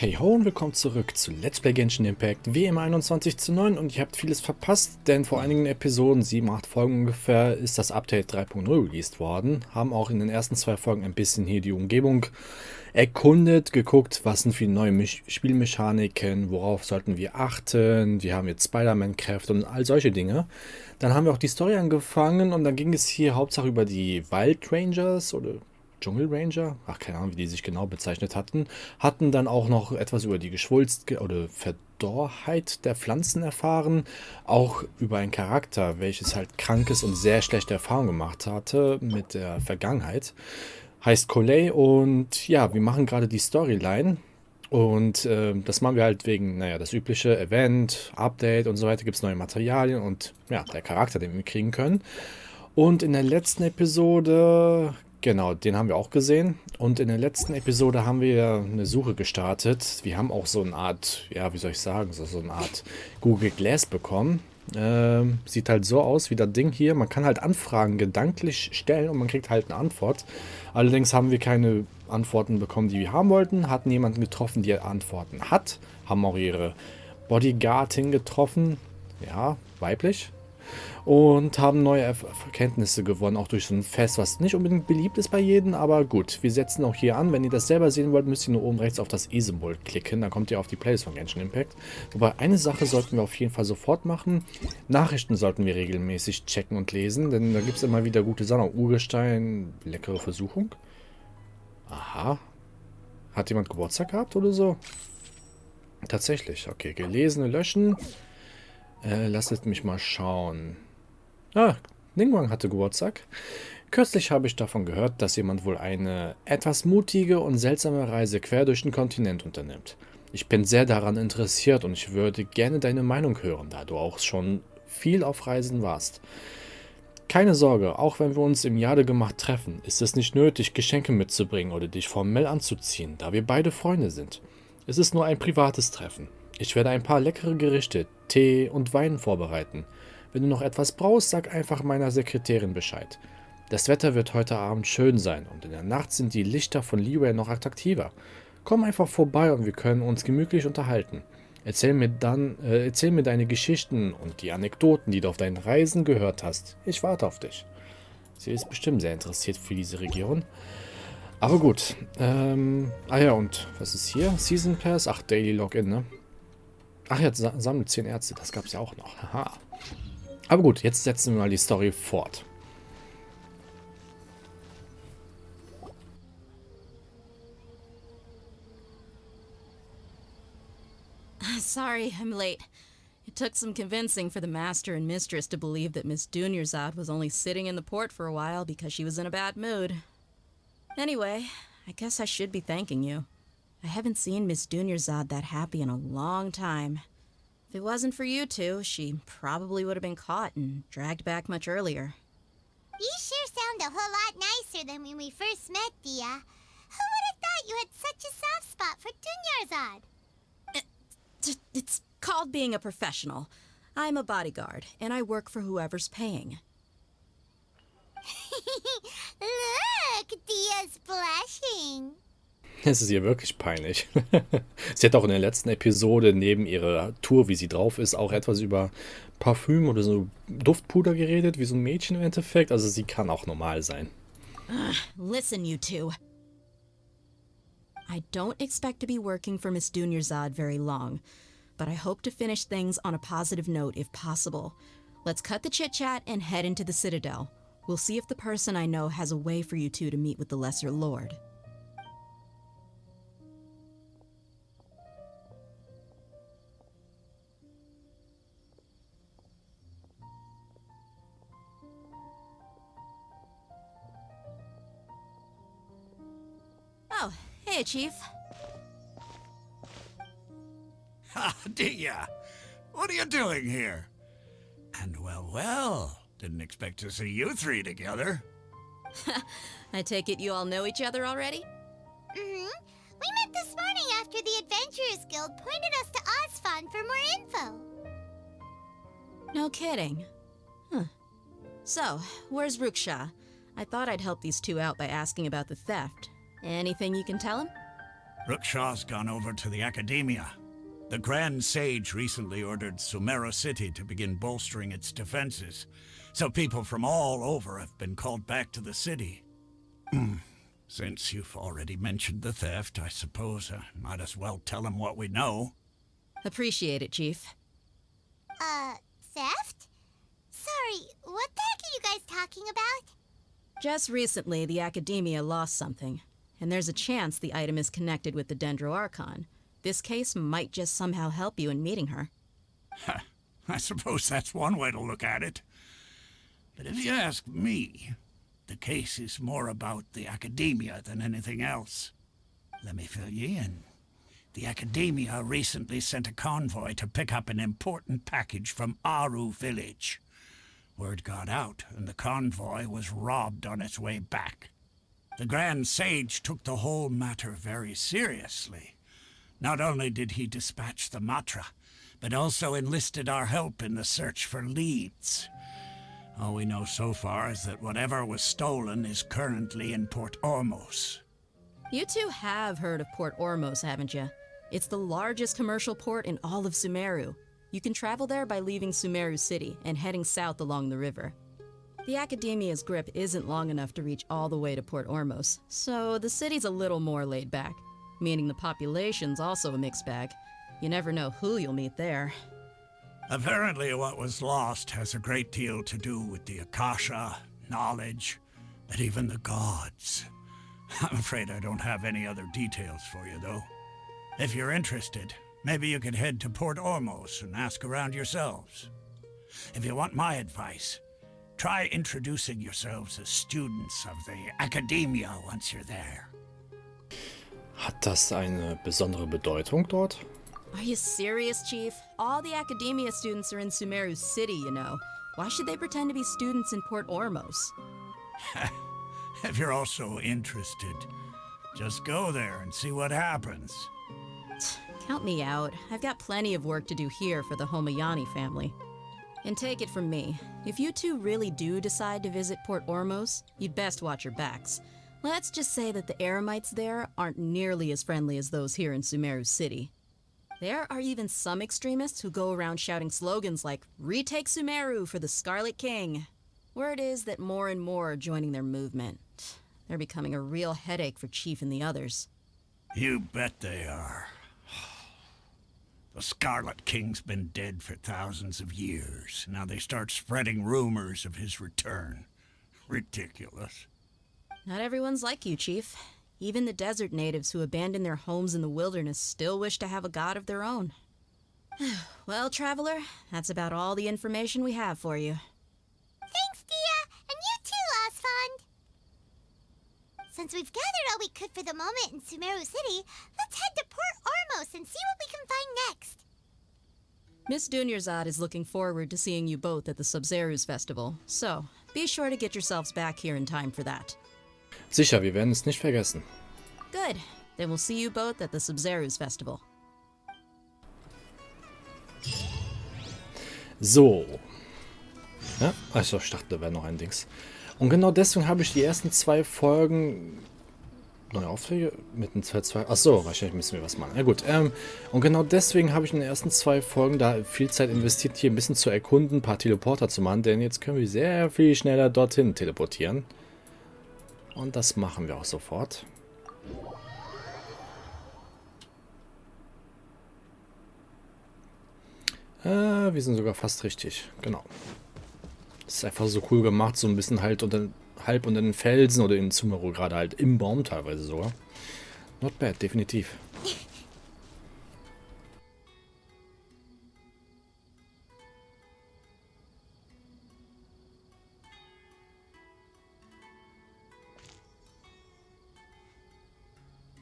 Hey ho und willkommen zurück zu Let's Play Genshin Impact, wie immer 21:9 und ihr habt vieles verpasst, denn vor einigen Episoden, 7, 8 Folgen ungefähr, ist das Update 3.0 released worden. Haben auch in den ersten 2 Folgen ein bisschen hier die Umgebung erkundet, geguckt, was sind für neue Spielmechaniken, worauf sollten wir achten, wir haben jetzt Spider-Man-Kräfte und all solche Dinge. Dann haben wir auch die Story angefangen und dann ging es hier hauptsächlich über die Wild Rangers oder Dschungelranger, ach keine Ahnung, wie die sich genau bezeichnet hatten dann auch noch etwas über die Geschwulst oder Verdorrheit der Pflanzen erfahren, auch über einen Charakter, welches halt krankes und sehr schlechte Erfahrungen gemacht hatte mit der Vergangenheit. Heißt Coley und ja, wir machen gerade die Storyline und das machen wir halt wegen, naja, das übliche Event, Update und so weiter, gibt es neue Materialien und ja, der Charakter, den wir kriegen können. Und in der letzten Episode, genau, den haben wir auch gesehen. Und in der letzten Episode haben wir eine Suche gestartet. Wir haben auch so eine Art, ja, wie soll ich sagen, so eine Art Google Glass bekommen. Sieht halt so aus wie das Ding hier. Man kann halt Anfragen gedanklich stellen und man kriegt halt eine Antwort. Allerdings haben wir keine Antworten bekommen, die wir haben wollten. Hatten jemanden getroffen, der Antworten hat. Haben auch ihre Bodyguardin getroffen. Ja, weiblich. Und haben neue Erkenntnisse gewonnen, auch durch so ein Fest, was nicht unbedingt beliebt ist bei jedem, aber gut, wir setzen auch hier an. Wenn ihr das selber sehen wollt, müsst ihr nur oben rechts auf das i-Symbol klicken, dann kommt ihr auf die Playlist von Genshin Impact. Wobei eine Sache sollten wir auf jeden Fall sofort machen, Nachrichten sollten wir regelmäßig checken und lesen, denn da gibt es immer wieder gute Sachen. Urgestein, leckere Versuchung. Aha. Hat jemand Geburtstag gehabt oder so? Tatsächlich, okay, gelesene löschen. Lasst mich mal schauen. Ah, Ningguang hatte Geburtstag. Kürzlich habe ich davon gehört, dass jemand wohl eine etwas mutige und seltsame Reise quer durch den Kontinent unternimmt. Ich bin sehr daran interessiert und ich würde gerne deine Meinung hören, da du auch schon viel auf Reisen warst. Keine Sorge, auch wenn wir uns im Jadegemacht treffen, ist es nicht nötig, Geschenke mitzubringen oder dich formell anzuziehen, da wir beide Freunde sind. Es ist nur ein privates Treffen. Ich werde ein paar leckere Gerichte, Tee und Wein vorbereiten. Wenn du noch etwas brauchst, sag einfach meiner Sekretärin Bescheid. Das Wetter wird heute Abend schön sein und in der Nacht sind die Lichter von Liyue noch attraktiver. Komm einfach vorbei und wir können uns gemütlich unterhalten. Erzähl mir deine Geschichten und die Anekdoten, die du auf deinen Reisen gehört hast. Ich warte auf dich. Sie ist bestimmt sehr interessiert für diese Region. Aber gut. Ah ja, und was ist hier? Season Pass? Ach, Daily Login, ne? Ach ja, sammelt 10 Ärzte, das gab es ja auch noch. Haha. Aber gut, jetzt setzen wir mal die Story fort. Sorry, I'm late. It took some convincing for the master and mistress to believe that Miss Dunyarzad was only sitting in the port for a while because she was in a bad mood. Anyway, I guess I should be thanking you. I haven't seen Miss Dunyarzad that happy in a long time. If it wasn't for you two, she probably would have been caught and dragged back much earlier. You sure sound a whole lot nicer than when we first met, Dia. Who would have thought you had such a soft spot for Dunyarzad? It's called being a professional. I'm a bodyguard, and I work for whoever's paying. Look, Dia's blushing. Es ist ihr wirklich peinlich. Sie hat auch in der letzten Episode neben ihrer Tour, wie sie drauf ist, auch etwas über Parfüm oder so Duftpuder geredet, wie so ein Mädchen im Endeffekt. Also sie kann auch normal sein. Listen, you two. I don't expect to be working for Miss Dunyarzad very long, but I hope to finish things on a positive note if possible. Let's cut the chit-chat and head into the Citadel. We'll see if the person I know has a way for you two to meet with the Lesser Lord. Oh, hey, Chief. Ha, Dia! What are you doing here? And well, didn't expect to see you three together. I take it you all know each other already? Mm-hmm. We met this morning after the Adventurers Guild pointed us to Osfon for more info. No kidding. Huh. So, where's Ruksha? I thought I'd help these two out by asking about the theft. Anything you can tell him? Rookshaw's gone over to the Academia. The Grand Sage recently ordered Sumeru City to begin bolstering its defenses, so people from all over have been called back to the city. Since you've already mentioned the theft, I suppose I might as well tell him what we know. Appreciate it, Chief. Theft? Sorry, what the heck are you guys talking about? Just recently, the Academia lost something, and there's a chance the item is connected with the Dendroarchon. This case might just somehow help you in meeting her. I suppose that's one way to look at it. But if you ask me, the case is more about the Academia than anything else. Let me fill you in. The Academia recently sent a convoy to pick up an important package from Aru village. Word got out, and the convoy was robbed on its way back. The Grand Sage took the whole matter very seriously. Not only did he dispatch the Matra, but also enlisted our help in the search for leads. All we know so far is that whatever was stolen is currently in Port Ormos. You two have heard of Port Ormos, haven't you? It's the largest commercial port in all of Sumeru. You can travel there by leaving Sumeru City and heading south along the river. The Academia's grip isn't long enough to reach all the way to Port Ormos, so the city's a little more laid back, meaning the population's also a mixed bag. You never know who you'll meet there. Apparently what was lost has a great deal to do with the Akasha, knowledge, and even the gods. I'm afraid I don't have any other details for you, though. If you're interested, maybe you could head to Port Ormos and ask around yourselves. If you want my advice, try introducing yourselves as students of the Academia once you're there. Hat das eine besondere Bedeutung dort? Are you serious, Chief? All the Academia students are in Sumeru City, you know. Why should they pretend to be students in Port Ormos? If you're also interested, just go there and see what happens. Count me out. I've got plenty of work to do here for the Homayani family. And take it from me, if you two really do decide to visit Port Ormos, you'd best watch your backs. Let's just say that the Eremites there aren't nearly as friendly as those here in Sumeru City. There are even some extremists who go around shouting slogans like, "Retake Sumeru for the Scarlet King." Word is that more and more are joining their movement. They're becoming a real headache for Chief and the others. You bet they are. The Scarlet King's been dead for thousands of years. Now they start spreading rumors of his return. Ridiculous. Not everyone's like you, Chief. Even the desert natives who abandoned their homes in the wilderness still wish to have a god of their own. Well, Traveler, that's about all the information we have for you. Thanks, Dia, and you too, Osfond. Since we've gathered all we could for the moment in Sumeru City, let's head to Port Ormos and see what we can find next. Miss Dunyarzad is looking forward to seeing you both at the Sub-Zerus Festival, so be sure to get yourselves back here in time for that. Sicher, wir werden es nicht vergessen. Good. Then we'll see you both at the Sub-Zerus Festival. So. Ja, also ich dachte, da wäre noch ein Dings. Und genau deswegen habe ich die ersten 2 Folgen... Neue Aufträge? Mit den 2... Achso, wahrscheinlich müssen wir was machen. Ja gut, und genau deswegen habe ich in den ersten 2 Folgen da viel Zeit investiert, hier ein bisschen zu erkunden, ein paar Teleporter zu machen, denn jetzt können wir sehr viel schneller dorthin teleportieren. Und das machen wir auch sofort. Wir sind sogar fast richtig, genau. Das ist einfach so cool gemacht, so ein bisschen halt halb unter den Felsen oder in Sumeru, gerade halt im Baum teilweise sogar. Not bad, definitiv.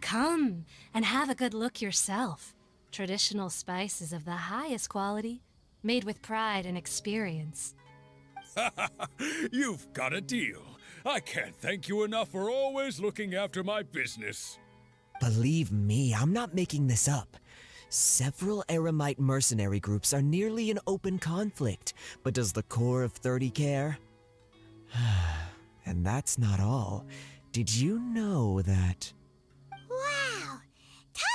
Come and have a good look yourself. Traditional spices of the highest quality, made with pride and experience. You've got a deal. I can't thank you enough for always looking after my business. Believe me, I'm not making this up. Several Eremite mercenary groups are nearly in open conflict, but does the core of 30 care? And that's not all. Did you know that... Wow! Ti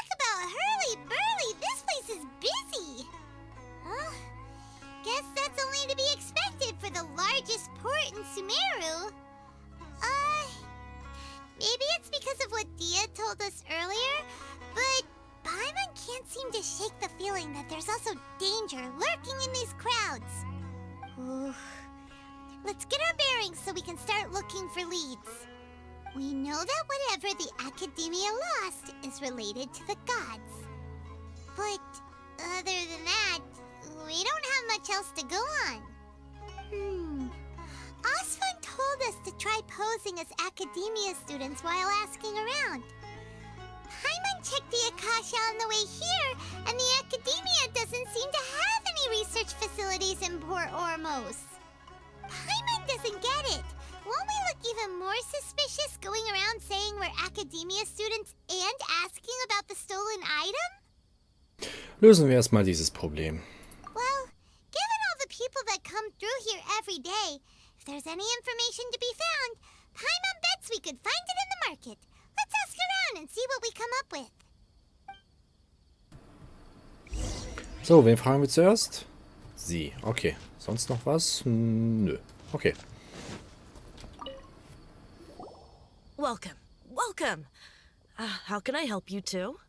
to shake the feeling that there's also danger lurking in these crowds. Ooh. Let's get our bearings so we can start looking for leads. We know that whatever the Academia lost is related to the gods. But other than that, we don't have much else to go on. Osfun told us to try posing as Academia students while asking around. Paimon checked the Akasha on the way here, and the Academia doesn't seem to have any research facilities in Port Ormos. Paimon doesn't get it. Won't we look even more suspicious going around saying we're Academia students and asking about the stolen item? Lösen wir erstmal dieses Problem. Well, given all the people that come through here every day, if there's any information to be found, Paimon bets we could find it in the market. Let's ask around and see what we come up with. So, wen fragen wir zuerst? Sie. Okay. Sonst noch was? Nö. Okay. Welcome. Welcome. How can I help you two?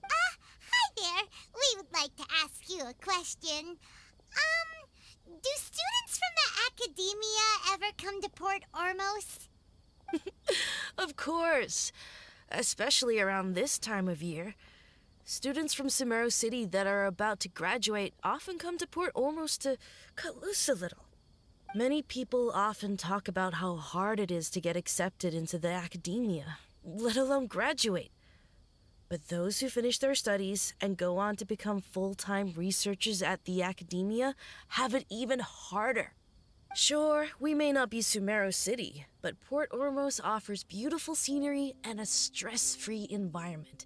Hi there. We would like to ask you a question. Do students from the Academia ever come to Port Ormos? Of course. Especially around this time of year. Students from Sumeru City that are about to graduate often come to Port Ormos to cut loose a little. Many people often talk about how hard it is to get accepted into the Academia, let alone graduate. But those who finish their studies and go on to become full-time researchers at the Academia have it even harder. Sure, we may not be Sumeru City, but Port Ormos offers beautiful scenery and a stress-free environment.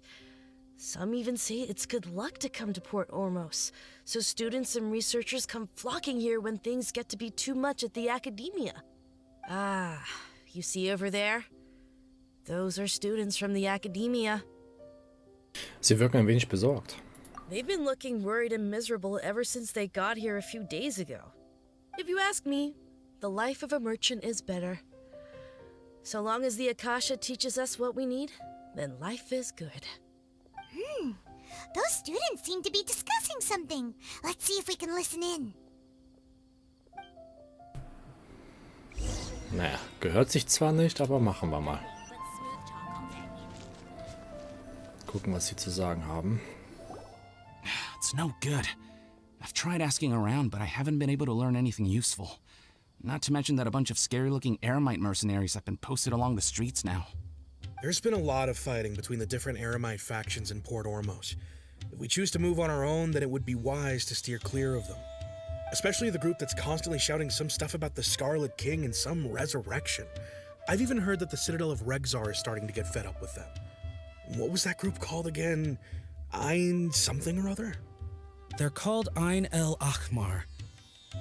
Some even say it's good luck to come to Port Ormos, so students and researchers come flocking here when things get to be too much at the Academia. Ah, you see over there? Those are students from the Academia. Sie wirken ein wenig besorgt. They've been looking worried and miserable ever since they got here a few days ago. If you ask me, the life of a merchant is better. So long as the Akasha teaches us what we need, then life is good. Those students seem to be discussing something. Let's see if we can listen in. Naja, gehört sich zwar nicht, aber machen wir mal. Gucken, was sie zu sagen haben. It's no good. I've tried asking around, but I haven't been able to learn anything useful. Not to mention that a bunch of scary-looking Eremite mercenaries have been posted along the streets now. There's been a lot of fighting between the different Eremite factions in Port Ormos. If we choose to move on our own, then it would be wise to steer clear of them. Especially the group that's constantly shouting some stuff about the Scarlet King and some resurrection. I've even heard that the Citadel of Regzar is starting to get fed up with them. What was that group called again? Ein something or other? They're called Ein Ahmar.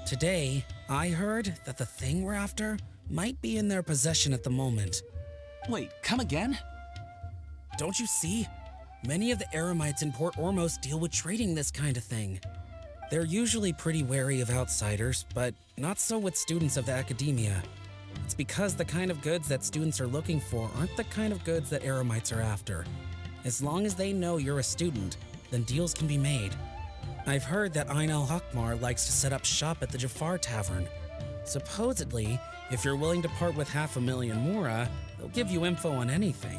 Today, I heard that the thing we're after might be in their possession at the moment. Wait, come again? Don't you see? Many of the Eremites in Port Ormos deal with trading this kind of thing. They're usually pretty wary of outsiders, but not so with students of the Academia. It's because the kind of goods that students are looking for aren't the kind of goods that Eremites are after. As long as they know you're a student, then deals can be made. I've heard that Ein Hakmar likes to set up shop at the Jafar Tavern. Supposedly, if you're willing to part with 500,000 Mora, they'll give you info on anything.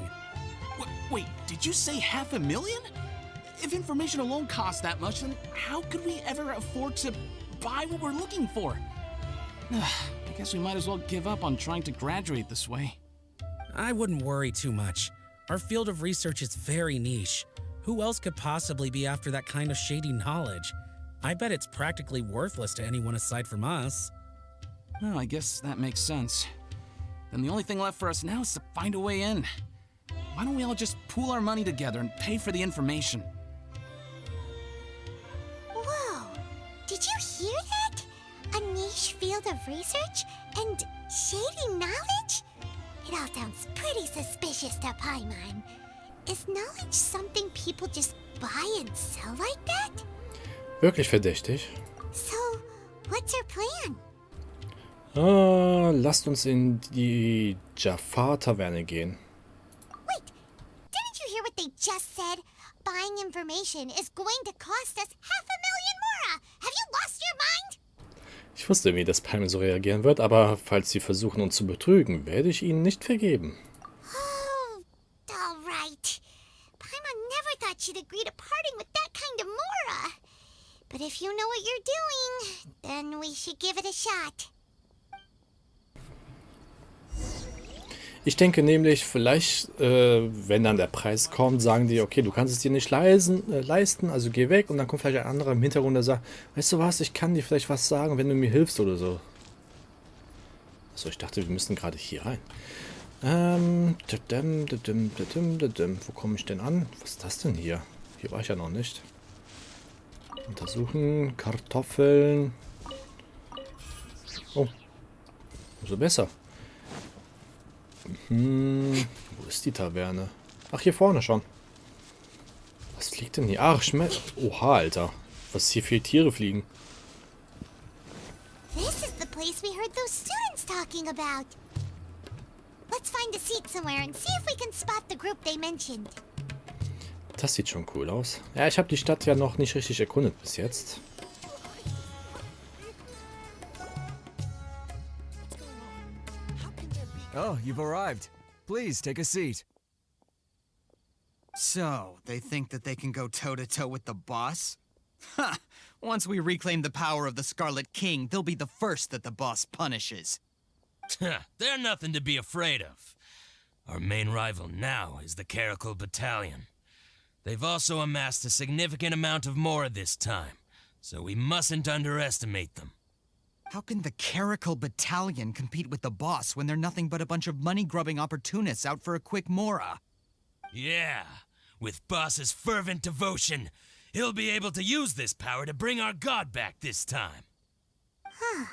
Wait, did you say 500,000? If information alone costs that much, then how could we ever afford to buy what we're looking for? I guess we might as well give up on trying to graduate this way. I wouldn't worry too much. Our field of research is very niche. Who else could possibly be after that kind of shady knowledge? I bet it's practically worthless to anyone aside from us. Well, I guess that makes sense. Then the only thing left for us now is to find a way in. Why don't we all just pool our money together and pay for the information? Whoa! Did you hear that? A niche field of research and shady knowledge? It all sounds pretty suspicious to Paimon. Is knowledge something people just buy and sell like that? Wirklich verdächtig. So, what's our plan? Lasst uns in die Jafar Taverne gehen. Wait, didn't you hear what they just said? Buying buying information is going to cost us 500,000 Mora. Have you lost your mind? Ich wusste irgendwie, dass Paimon so reagieren wird, aber falls sie versuchen, uns zu betrügen, werde ich ihnen nicht vergeben. Oh, all right. Paimon never thought she'd agree to parting with that kind of Mora. But if you know what you're doing, then we should give it a shot. Ich denke nämlich, vielleicht, wenn dann der Preis kommt, sagen die, okay, du kannst es dir nicht leisten, also geh weg. Und dann kommt vielleicht ein anderer im Hintergrund, der sagt, weißt du was, ich kann dir vielleicht was sagen, wenn du mir hilfst oder so. Achso, ich dachte, wir müssen gerade hier rein. Wo komme ich denn an? Was ist das denn hier? Hier war ich ja noch nicht. Untersuchen, Kartoffeln. Oh, umso besser. Wo ist die Taverne? Ach, hier vorne schon. Was fliegt denn hier? Ach, Oha, Alter. Was hier viele Tiere fliegen. This is the place we heard those students talking about. Let's find a seat somewhere and see if we can spot the group they mentioned. Das sieht schon cool aus. Ja, ich habe die Stadt ja noch nicht richtig erkundet bis jetzt. Oh, you've arrived. Please, take a seat. So, they think that they can go toe-to-toe with the boss? Ha! Once we reclaim the power of the Scarlet King, they'll be the first that the boss punishes. They're nothing to be afraid of. Our main rival now is the Caracal Battalion. They've also amassed a significant amount of Mora this time, so we mustn't underestimate them. How can the Caracal Battalion compete with the boss when they're nothing but a bunch of money-grubbing opportunists out for a quick Mora? Yeah, with Boss's fervent devotion, he'll be able to use this power to bring our god back this time. Huh.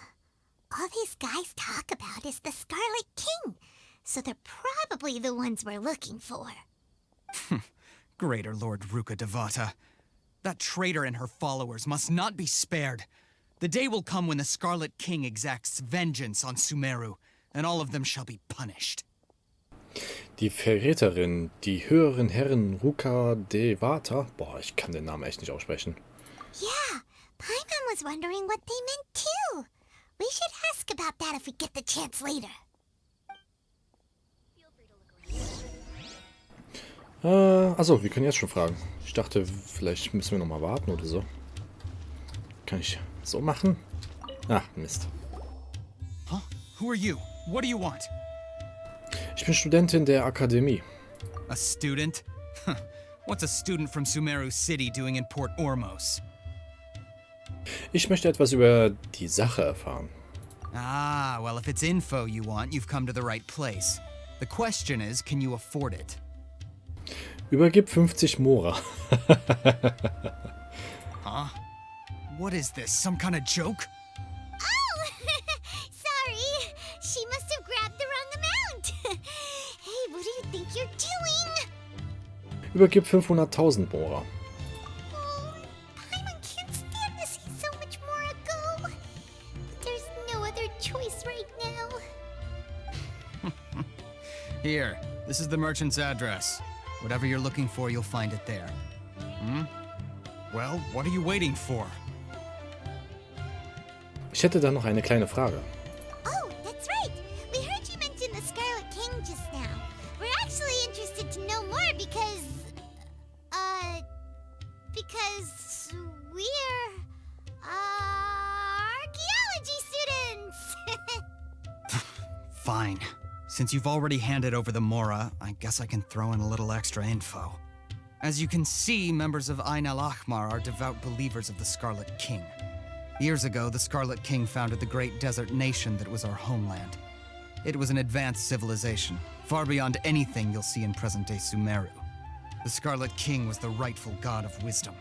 All these guys talk about is the Scarlet King, so they're probably the ones we're looking for. Greater Lord Ruka Devata. That traitor and her followers must not be spared. The day will come when the Scarlet King exacts vengeance on Sumeru, and all of them shall be punished. Die Verräterin, die höheren Herren Ruka Devata. Boah, ich kann den Namen echt nicht aussprechen. Yeah, Paimon was wondering what they meant too. We should ask about that if we get the chance later. Also, wir können jetzt schon fragen. Ich dachte, vielleicht müssen wir noch mal warten oder so. Kann ich so machen? Ach, Mist. Huh? Who are you? What do you want? Ich bin Studentin der Akademie. A student? What's a student from Sumeru City doing in Port Ormos? Ich möchte etwas über die Sache erfahren. Ah, well, if it's info you want, you've come to the right place. The question is, can you afford it? Übergib 50 Mora. Huh? What is this, some kind of joke? Oh! Sorry! She must have grabbed the wrong amount! Hey, what do you think you're doing? Übergib 500.000 Mora. Oh, Paimon can't stand to see so much Mora go. But there's no other choice right now. Here, this is the merchant's address. Whatever you're looking for, you'll find it there. Well, what are you waiting for? Ich hätte da noch eine kleine Frage. Oh, that's right. We heard you mention the Scarlet King just now. We're actually interested to know more because we're, archaeology students! Fine. Since you've already handed over the Mora, I guess I can throw in a little extra info. As you can see, members of Ain al-Ahmar are devout believers of the Scarlet King. Years ago, the Scarlet King founded the great desert nation that was our homeland. It was an advanced civilization, far beyond anything you'll see in present-day Sumeru. The Scarlet King was the rightful god of wisdom,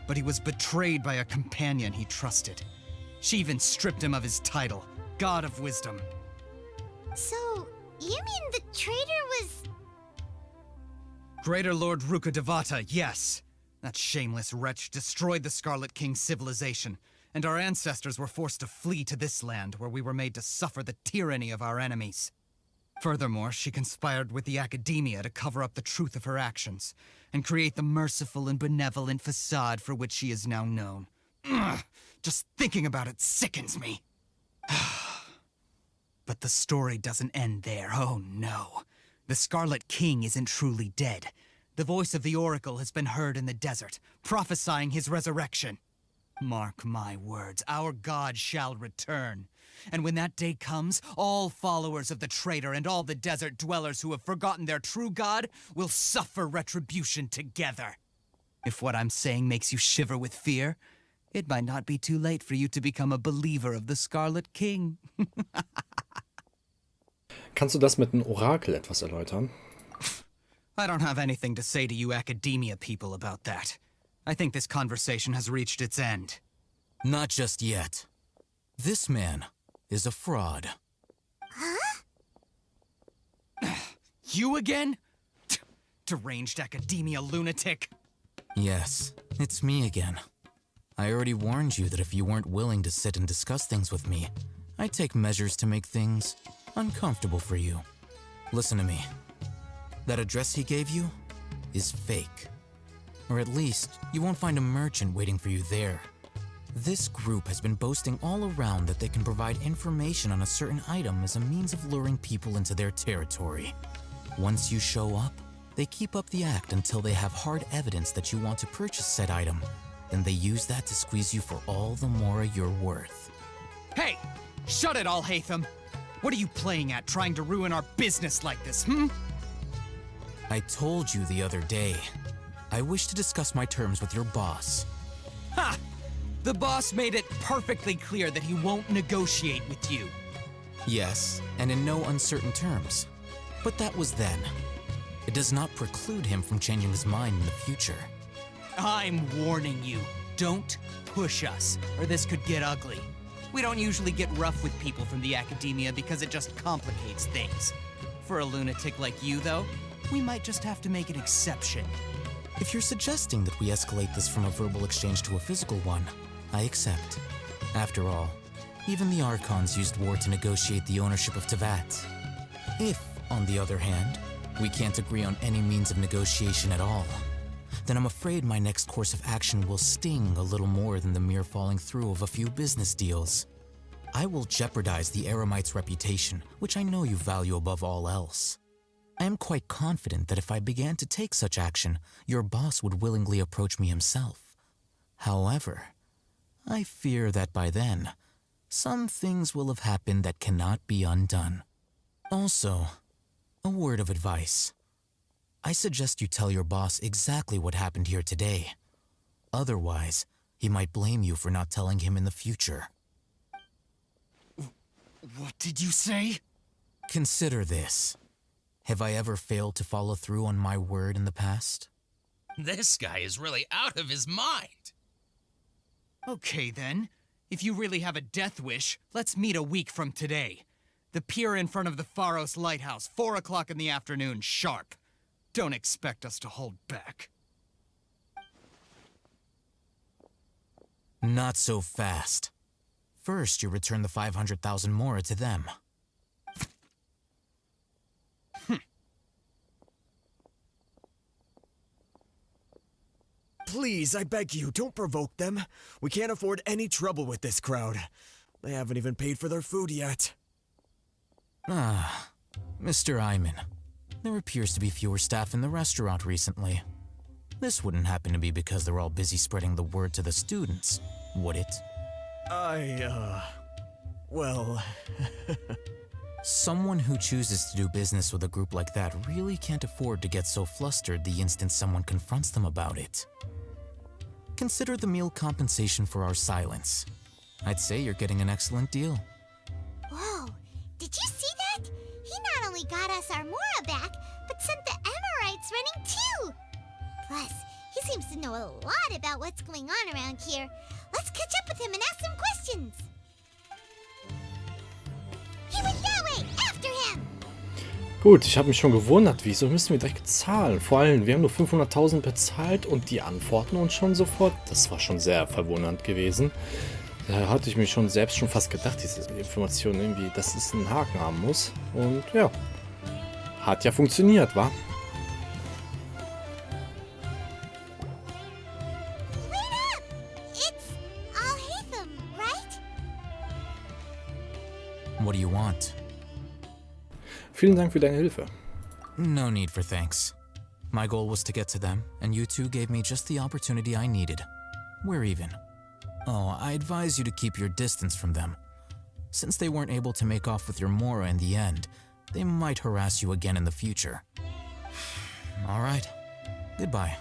but he was betrayed by a companion he trusted. She even stripped him of his title, God of Wisdom. So, you mean the traitor was... Greater Lord Ruka Devata, yes! That shameless wretch destroyed the Scarlet King's civilization, and our ancestors were forced to flee to this land where we were made to suffer the tyranny of our enemies. Furthermore, she conspired with the academia to cover up the truth of her actions and create the merciful and benevolent facade for which she is now known. Ugh, just thinking about it sickens me. But the story doesn't end there, oh no. The Scarlet King isn't truly dead. The voice of the Oracle has been heard in the desert, prophesying his resurrection. Mark my words, our god shall return. And when that day comes, all followers of the traitor and all the desert dwellers who have forgotten their true god will suffer retribution together. If what I'm saying makes you shiver with fear, it might not be too late for you to become a believer of the Scarlet King. Kannst du das mit einem Orakel etwas erläutern? I don't have anything to say to you academia people about that. I think this conversation has reached its end. Not just yet. This man is a fraud. Huh? You again? Deranged academia lunatic. Yes, it's me again. I already warned you that if you weren't willing to sit and discuss things with me, I'd take measures to make things uncomfortable for you. Listen to me. That address he gave you is fake. Or at least, you won't find a merchant waiting for you there. This group has been boasting all around that they can provide information on a certain item as a means of luring people into their territory. Once you show up, they keep up the act until they have hard evidence that you want to purchase said item. Then they use that to squeeze you for all the more you're worth. Hey! Shut it all, Hatham! What are you playing at, trying to ruin our business like this, hmm? I told you the other day. I wish to discuss my terms with your boss. Ha! The boss made it perfectly clear that he won't negotiate with you. Yes, and in no uncertain terms. But that was then. It does not preclude him from changing his mind in the future. I'm warning you. Don't push us, or this could get ugly. We don't usually get rough with people from the academia because it just complicates things. For a lunatic like you, though, we might just have to make an exception. If you're suggesting that we escalate this from a verbal exchange to a physical one, I accept. After all, even the Archons used war to negotiate the ownership of Teyvat. If, on the other hand, we can't agree on any means of negotiation at all, then I'm afraid my next course of action will sting a little more than the mere falling through of a few business deals. I will jeopardize the Eremite's reputation, which I know you value above all else. I am quite confident that if I began to take such action, your boss would willingly approach me himself. However, I fear that by then, some things will have happened that cannot be undone. Also, a word of advice. I suggest you tell your boss exactly what happened here today. Otherwise, he might blame you for not telling him in the future. What did you say? Consider this. Have I ever failed to follow through on my word in the past? This guy is really out of his mind. Okay then. If you really have a death wish, let's meet a week from today. The pier in front of the Pharos Lighthouse, 4 o'clock in the afternoon, sharp. Don't expect us to hold back. Not so fast. First, you return the 500,000 mora to them. Please, I beg you, don't provoke them. We can't afford any trouble with this crowd. They haven't even paid for their food yet. Ah, Mr. Iman. There appears to be fewer staff in the restaurant recently. This wouldn't happen to be because they're all busy spreading the word to the students, would it? Well... Someone who chooses to do business with a group like that really can't afford to get so flustered the instant someone confronts them about it. Consider the meal compensation for our silence. I'd say you're getting an excellent deal. Whoa, did you see that? He not only got us our Mora back, but sent the Amorites running too! Plus, he seems to know a lot about what's going on around here. Let's catch up with him and ask some questions! He went that way! After him! Gut, ich habe mich schon gewundert, wieso müssen wir direkt zahlen? Vor allem, wir haben nur 500.000 bezahlt und die antworten uns schon sofort. Das war schon sehr verwundernd gewesen. Da hatte ich mich schon selbst fast gedacht, diese Information irgendwie, dass es einen Haken haben muss. Und ja, Hat ja funktioniert, wa? What do you want? Vielen Dank für deine Hilfe. No need for thanks. My goal was to get to them, and you two gave me just the opportunity I needed. We're even. Oh, I advise you to keep your distance from them. Since they weren't able to make off with your Mora in the end, they might harass you again in the future. Alright. Goodbye.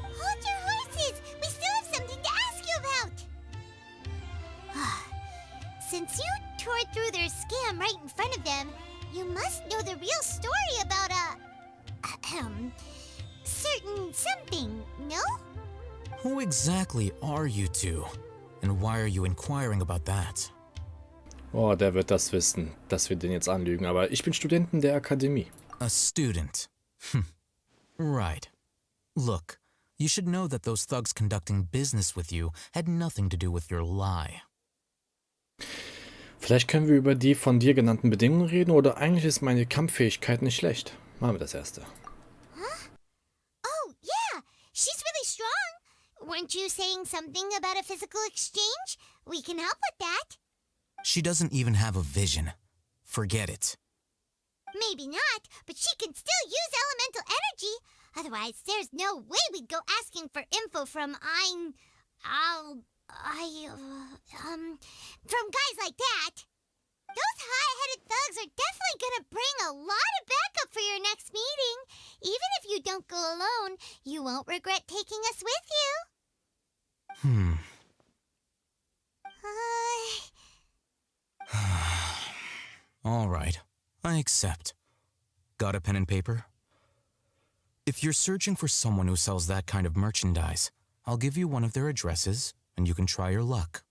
Hold your horses! We still have something to ask you about! Since you tore through their scam right in front of them, you must know the real story about certain something, no? Who exactly are you two? And why are you inquiring about that? Oh, der wird das wissen, dass wir den jetzt anlügen, aber ich bin Studentin der Akademie. A student? Right. Look, you should know that those thugs conducting business with you had nothing to do with your lie. Vielleicht können wir über die von dir genannten Bedingungen reden, oder eigentlich ist meine Kampffähigkeit nicht schlecht. Machen wir das erste. Huh? Oh, yeah! She's really strong! Weren't you saying something about a physical exchange? We can help with that. She doesn't even have a vision. Forget it. Maybe not, but she can still use elemental energy. Otherwise, there's no way we'd go asking for info from from guys like that. Those hot-headed thugs are definitely gonna bring a lot of backup for your next meeting. Even if you don't go alone, you won't regret taking us with you. All right, I accept. Got a pen and paper? If you're searching for someone who sells that kind of merchandise, I'll give you one of their addresses, and you can try your luck.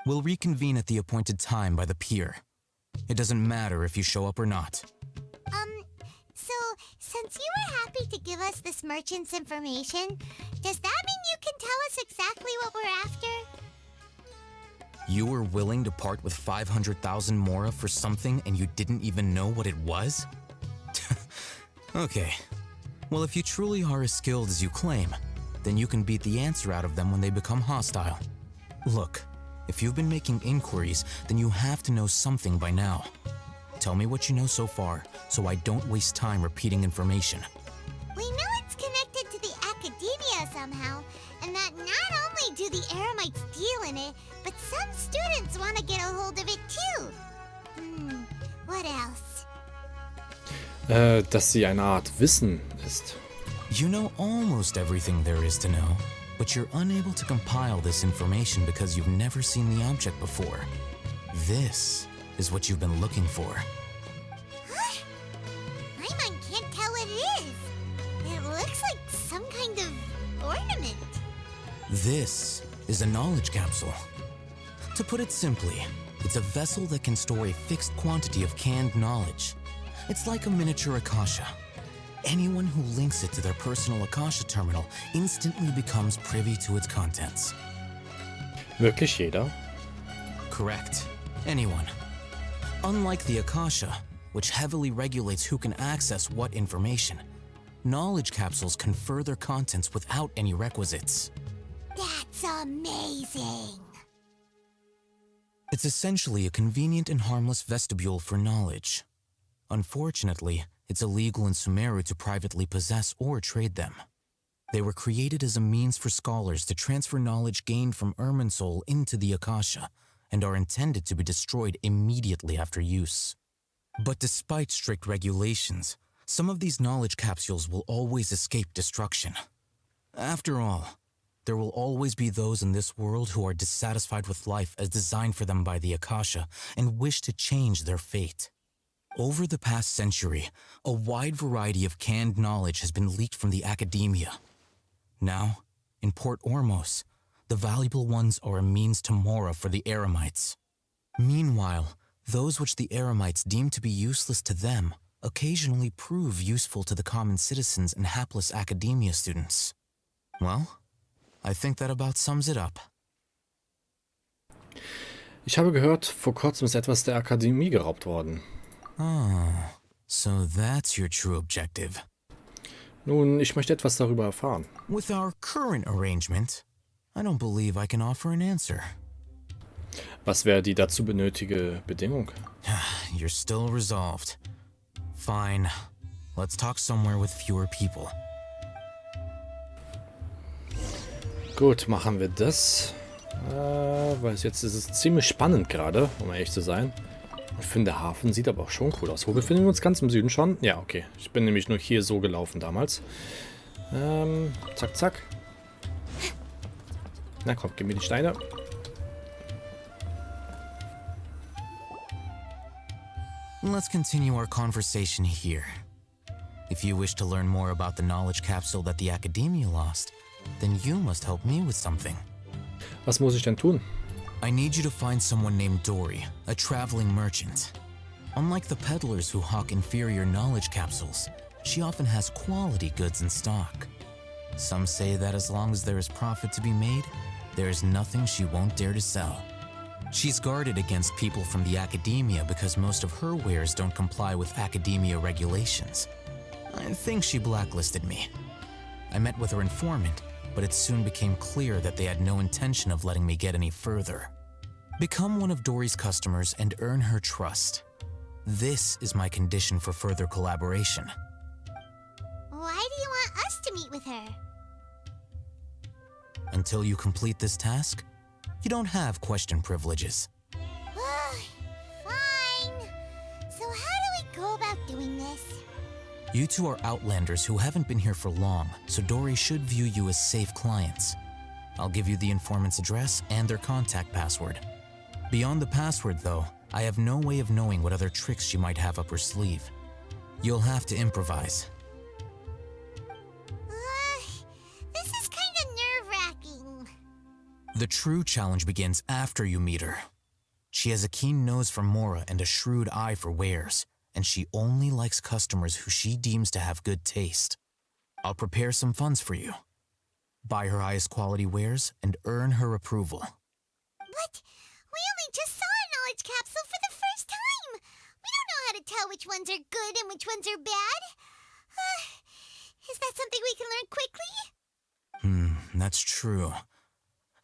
We'll reconvene at the appointed time by the pier. It doesn't matter if you show up or not. So, since you were happy to give us this merchant's information, does that mean you can tell us exactly what we're after? You were willing to part with 500,000 Mora for something and you didn't even know what it was? Okay. Well, if you truly are as skilled as you claim, then you can beat the answer out of them when they become hostile. Look, if you've been making inquiries, then you have to know something by now. Tell me what you know so far, so I don't waste time repeating information. We know it's connected to the academia somehow, and that not only do the Eremites deal in it, but some students want to get a hold of it too. What else? Dass sie eine Art Wissen ist. You know almost everything there is to know, but you're unable to compile this information because you've never seen the object before. This is what you've been looking for. Huh? My mind can't tell what it is. It looks like some kind of ornament. This is a knowledge capsule. To put it simply, it's a vessel that can store a fixed quantity of canned knowledge. It's like a miniature Akasha. Anyone who links it to their personal Akasha terminal instantly becomes privy to its contents. Wirklich jeder? Correct. Anyone. Unlike the Akasha, which heavily regulates who can access what information, knowledge capsules confer their contents without any requisites. That's amazing! It's essentially a convenient and harmless vestibule for knowledge. Unfortunately, it's illegal in Sumeru to privately possess or trade them. They were created as a means for scholars to transfer knowledge gained from Irminsul into the Akasha, and are intended to be destroyed immediately after use. But despite strict regulations, some of these knowledge capsules will always escape destruction. After all, there will always be those in this world who are dissatisfied with life as designed for them by the Akasha and wish to change their fate. Over the past century, a wide variety of canned knowledge has been leaked from the academia. Now, in Port Ormos, the valuable ones are a means to Mora for the Eremites. Meanwhile, those which the Eremites deem to be useless to them occasionally prove useful to the common citizens and hapless academia students. Well, I think that about sums it up. Ich habe gehört, vor kurzem ist etwas der Akademie geraubt worden. Ah, So that's your true objective. Nun, ich möchte etwas darüber erfahren. With our current arrangement, I don't believe I can offer an answer. Was wäre die dazu benötigte Bedingung? You're still resolved. Fine. Let's talk somewhere with fewer people. Gut, machen wir das. Weil jetzt ist es ziemlich spannend gerade, um ehrlich zu sein. Ich finde, der Hafen sieht aber auch schon cool aus. Wo befinden wir uns? Ganz im Süden schon? Ja, okay. Ich bin nämlich nur hier so gelaufen damals. Zack, zack. Na komm, gib mir die Steine. Let's continue our conversation here. If you wish to learn more about the knowledge capsule that the Academia lost, then you must help me with something. Was muss ich denn tun? I need you to find someone named Dory, a traveling merchant. Unlike the peddlers who hawk inferior knowledge capsules, she often has quality goods in stock. Some say that as long as there is profit to be made, there is nothing she won't dare to sell. She's guarded against people from the Academia because most of her wares don't comply with Academia regulations. I think she blacklisted me. I met with her informant, but it soon became clear that they had no intention of letting me get any further. Become one of Dory's customers and earn her trust. This is my condition for further collaboration. Why do you want us to meet with her? Until you complete this task, you don't have question privileges. Fine. So how do we go about doing this? You two are outlanders who haven't been here for long, so Dory should view you as safe clients. I'll give you the informant's address and their contact password. Beyond the password, though, I have no way of knowing what other tricks she might have up her sleeve. You'll have to improvise. This is kind of nerve-wracking. The true challenge begins after you meet her. She has a keen nose for Mora and a shrewd eye for wares, and she only likes customers who she deems to have good taste. I'll prepare some funds for you. Buy her highest quality wares and earn her approval. But we only just saw a knowledge capsule for the first time. We don't know how to tell which ones are good and which ones are bad. Is that something we can learn quickly? That's true.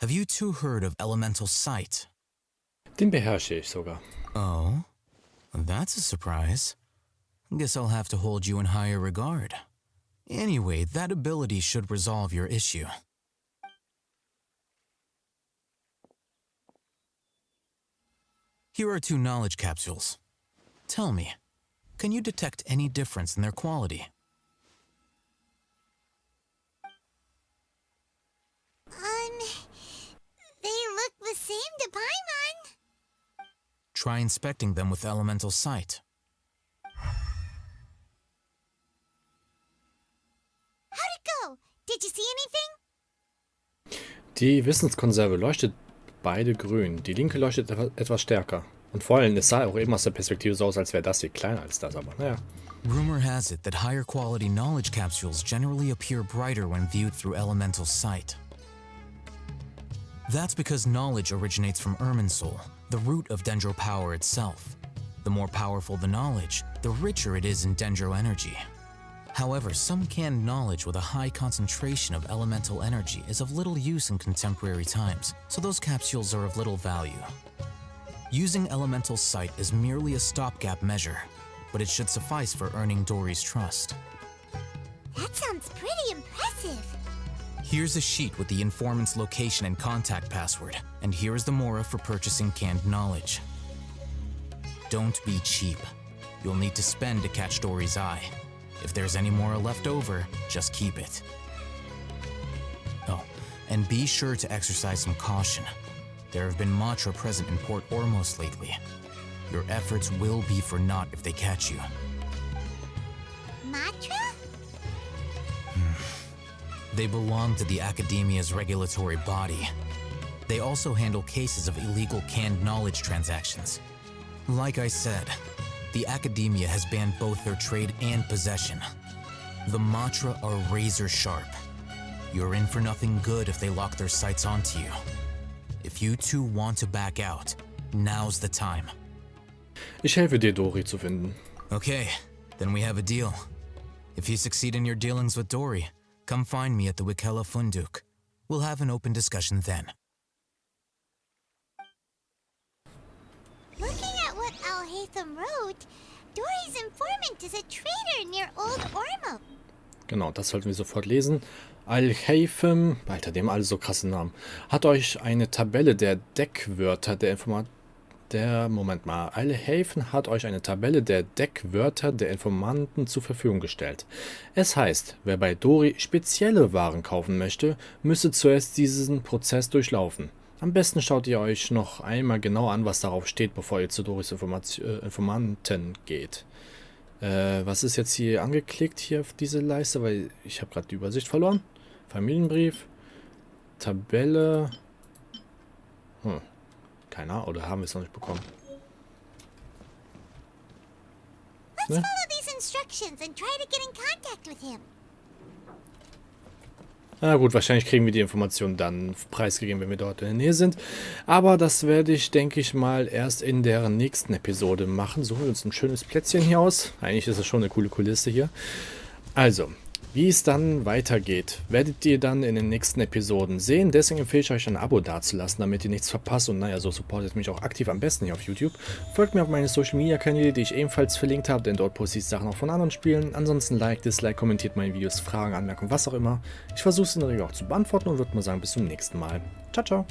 Have you two heard of elemental sight? Den beherrsche ich sogar. Oh? That's a surprise. Guess I'll have to hold you in higher regard. Anyway, that ability should resolve your issue. Here are 2 knowledge capsules. Tell me, can you detect any difference in their quality? They look the same to Paimon. Try inspecting them with elemental sight. How'd it go? Did you see anything? Die Wissenskonserve leuchtet beide grün. Die linke leuchtet etwas stärker. Und vor allem, es sah auch eben aus der Perspektive so aus, als wäre das hier kleiner als das, aber naja. Rumor has it that higher quality knowledge capsules generally appear brighter when viewed through elemental sight. That's because knowledge originates from Irminsul, the root of Dendro power itself. The more powerful the knowledge, the richer it is in Dendro energy. However, some canned knowledge with a high concentration of elemental energy is of little use in contemporary times, so those capsules are of little value. Using elemental sight is merely a stopgap measure, but it should suffice for earning Dory's trust. That sounds pretty impressive. Here's a sheet with the informant's location and contact password, and here is the Mora for purchasing canned knowledge. Don't be cheap. You'll need to spend to catch Dory's eye. If there's any Mora left over, just keep it. Oh, and be sure to exercise some caution. There have been Matra present in Port Ormos lately. Your efforts will be for naught if they catch you. Matra? They belong to the Academia's regulatory body. They also handle cases of illegal canned knowledge transactions. Like I said, the Academia has banned both their trade and possession. The Matra are razor sharp. You're in for nothing good if they lock their sights onto you. If you two want to back out, now's the time. Ich helfe dir, Dory zu finden. Okay, Then we have a deal. If you succeed in your dealings with Dory, come find me at the Wikella Funduk. We'll have an open discussion then. Looking at what Al-Haytham wrote, Dory's informant is a traitor near Old Ormo. Genau, das sollten wir sofort lesen. Al-Haytham, Alter, dem alle so krasse Namen, hat euch eine Tabelle der Deckwörter der Al-Haytham hat euch eine Tabelle der Deckwörter der Informanten zur Verfügung gestellt. Es heißt, wer bei Dory spezielle Waren kaufen möchte, müsse zuerst diesen Prozess durchlaufen. Am besten schaut ihr euch noch einmal genau an, was darauf steht, bevor ihr zu Dorys Informanten geht. Was ist jetzt hier angeklickt, hier auf diese Leiste, weil ich habe gerade die Übersicht verloren. Familienbrief, Tabelle, keiner, oder haben wir es noch nicht bekommen? Let's follow these instructions and try to get in contact with him. Na gut, wahrscheinlich kriegen wir die Informationen dann preisgegeben, wenn wir dort in der Nähe sind. Aber das werde ich, denke ich mal, erst in der nächsten Episode machen. Suchen wir uns ein schönes Plätzchen hier aus. Eigentlich ist es schon eine coole Kulisse hier. Also, wie es dann weitergeht, werdet ihr dann in den nächsten Episoden sehen. Deswegen empfehle ich euch ein Abo dazulassen, damit ihr nichts verpasst. Und naja, so supportet mich auch aktiv am besten hier auf YouTube. Folgt mir auf meine Social Media Kanäle, die ich ebenfalls verlinkt habe, denn dort poste ich Sachen auch von anderen Spielen. Ansonsten Like, Dislike, kommentiert meine Videos, Fragen, Anmerkungen, was auch immer. Ich versuche es in der Regel auch zu beantworten und würde mal sagen, bis zum nächsten Mal. Ciao, ciao.